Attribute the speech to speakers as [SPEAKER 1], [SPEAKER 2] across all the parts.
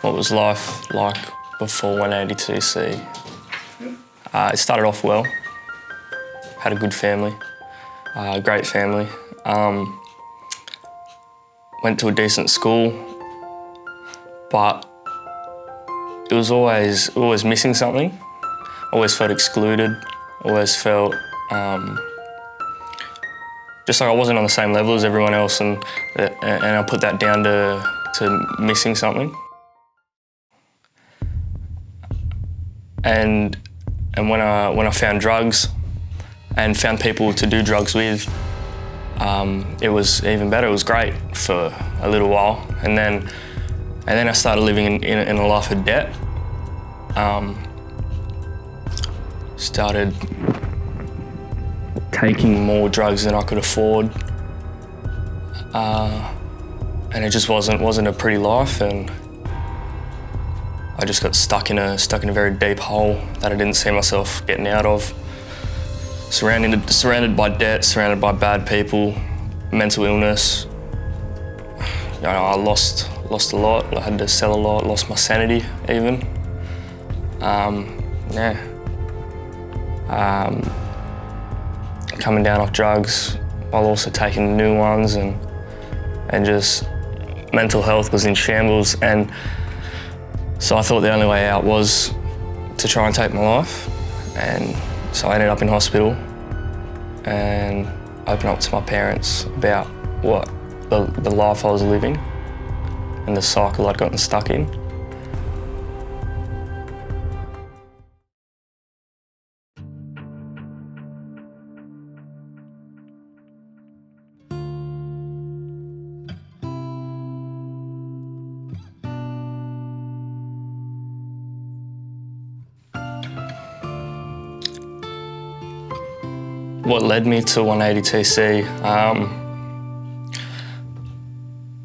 [SPEAKER 1] What was life like before 180TC? It started off well. Had a good family, great family. Went to a decent school, but it was always missing something. Always felt excluded. Always felt just like I wasn't on the same level as everyone else, and I put that down to missing something. And when I found drugs and found people to do drugs with, it was even better. It was great for a little while, and then I started living in a life of debt. Started taking more drugs than I could afford, and it just wasn't a pretty life, and I just got stuck in a very deep hole that I didn't see myself getting out of. Surrounded by debt, surrounded by bad people, mental illness. You know, I lost a lot. I had to sell a lot. Lost my sanity even. Coming down off drugs while also taking new ones, and just mental health was in shambles, and so I thought the only way out was to try and take my life, and so I ended up in hospital and opened up to my parents about what the life I was living and the cycle I'd gotten stuck in. What led me to 180TC?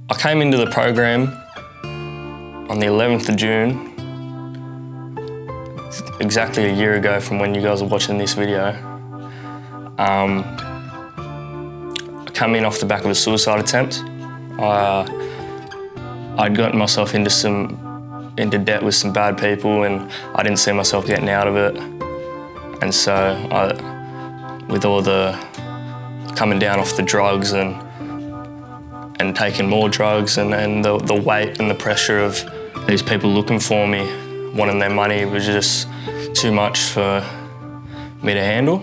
[SPEAKER 1] I came into the program on the 11th of June, exactly a year ago from when you guys are watching this video. I came in off the back of a suicide attempt. I'd gotten myself into debt with some bad people, and I didn't see myself getting out of it. And so with all the coming down off the drugs and taking more drugs, and the weight and the pressure of these people looking for me, wanting their money, was just too much for me to handle.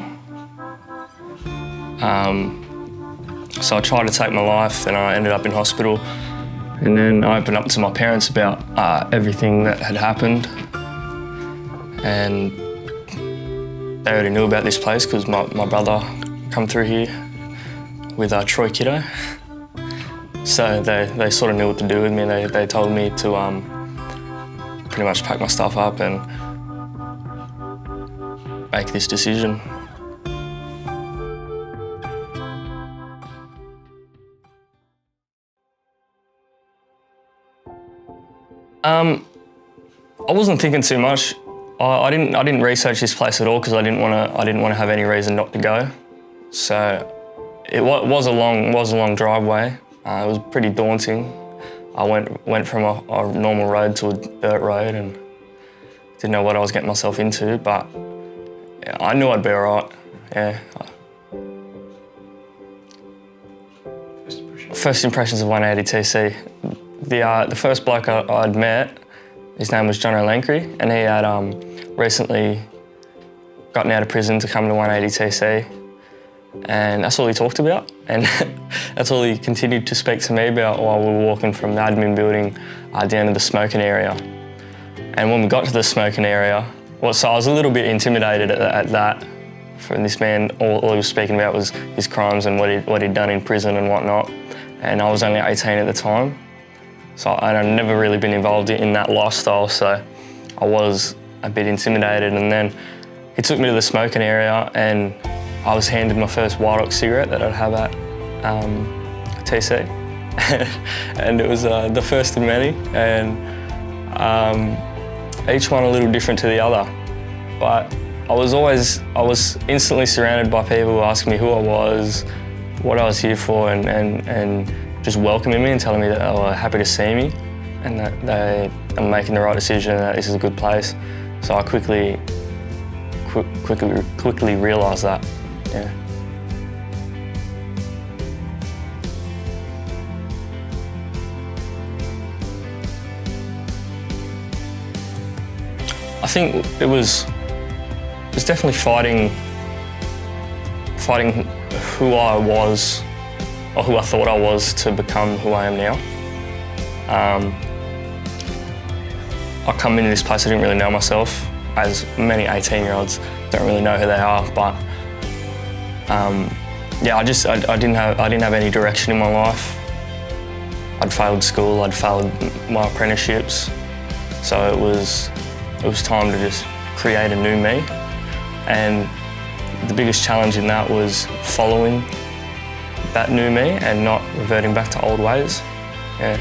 [SPEAKER 1] So I tried to take my life, and I ended up in hospital. And then I opened up to my parents about everything that had happened, and they already knew about this place because my brother come through here with Troy Kiddo. So they sort of knew what to do with me. They told me to pretty much pack my stuff up and make this decision. I wasn't thinking too much. I didn't research this place at all because I didn't want to have any reason not to go. So it was a long driveway. It was pretty daunting. I went from a normal road to a dirt road and didn't know what I was getting myself into, but yeah, I knew I'd be all right. Yeah. First impressions of 180TC. The first bloke I'd met, his name was John O'Lancry, and he had recently gotten out of prison to come to 180TC, and that's all he talked about, and that's all he continued to speak to me about while we were walking from the admin building down to the smoking area. And when we got to the smoking area, so I was a little bit intimidated at that. From this man, all he was speaking about was his crimes and what he'd done in prison and whatnot, and I was only 18 at the time. So I'd never really been involved in that lifestyle, so I was a bit intimidated. And then he took me to the smoking area, and I was handed my first Wild Ox cigarette that I'd have at TC. And it was the first of many, and each one a little different to the other. But I was instantly surrounded by people asking me who I was, what I was here for, and just welcoming me and telling me that they were happy to see me, and that I'm making the right decision and that this is a good place. So I quickly realised that, yeah. I think it was definitely fighting who I was, or who I thought I was, to become who I am now. I come into this place, I didn't really know myself, as many 18-year-olds don't really know who they are, but yeah, I didn't have any direction in my life. I'd failed school, I'd failed my apprenticeships, so it was time to just create a new me. And the biggest challenge in that was following that new me and not reverting back to old ways. Yeah.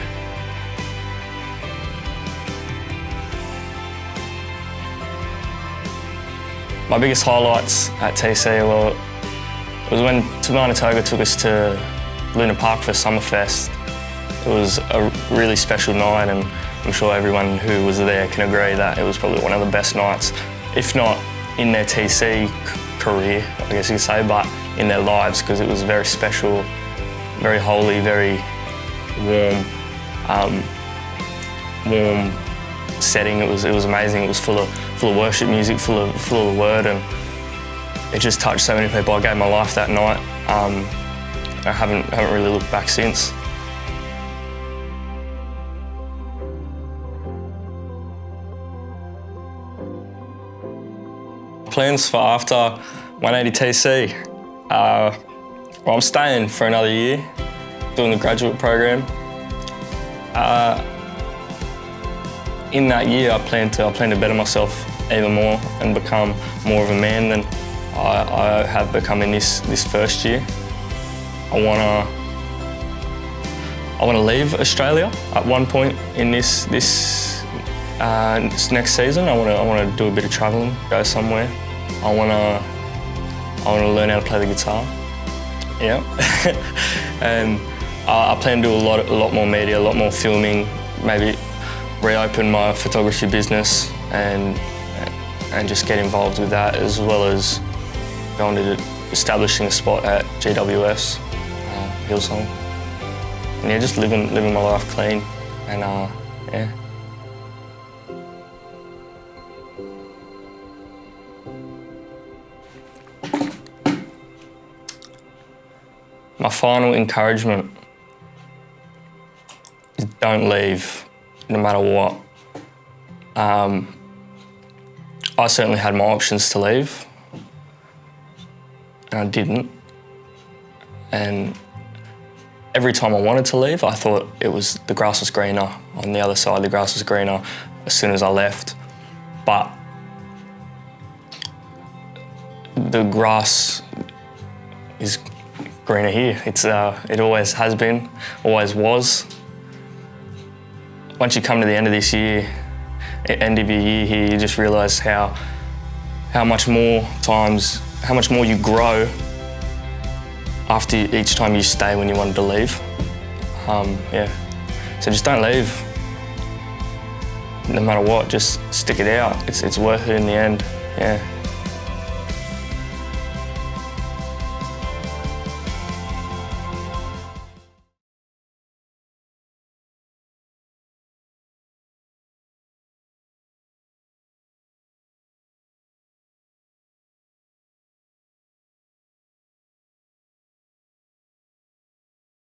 [SPEAKER 1] My biggest highlights at TC were was when Manitoga took us to Luna Park for Summerfest. It was a really special night, and I'm sure everyone who was there can agree that it was probably one of the best nights, if not in their TC career, I guess you could say, but in their lives, because it was very special, very holy, very warm setting. It was amazing. It was full of worship music, full of the word, and it just touched so many people. I gave my life that night. I haven't really looked back since. Plans for after 180TC. Well, I'm staying for another year, doing the graduate program. In that year, I plan to better myself even more and become more of a man than I have become in this first year. I wanna leave Australia at one point in this next season. I wanna do a bit of travelling, go somewhere. I wanna learn how to play the guitar. Yeah, and I plan to do a lot more media, a lot more filming. Maybe reopen my photography business and just get involved with that, as well as going to establishing a spot at GWS, Hillsong. And yeah, just living my life clean, and yeah. My final encouragement is don't leave, no matter what. I certainly had my options to leave, and I didn't. And every time I wanted to leave, I thought the grass was greener on the other side. The grass was greener as soon as I left. But the grass is greener here. It always has been, always was. Once you come to the end of this year, end of your year here, you just realise how much more you grow after each time you stay when you wanted to leave. Yeah, so just don't leave. No matter what, just stick it out. It's worth it in the end. Yeah.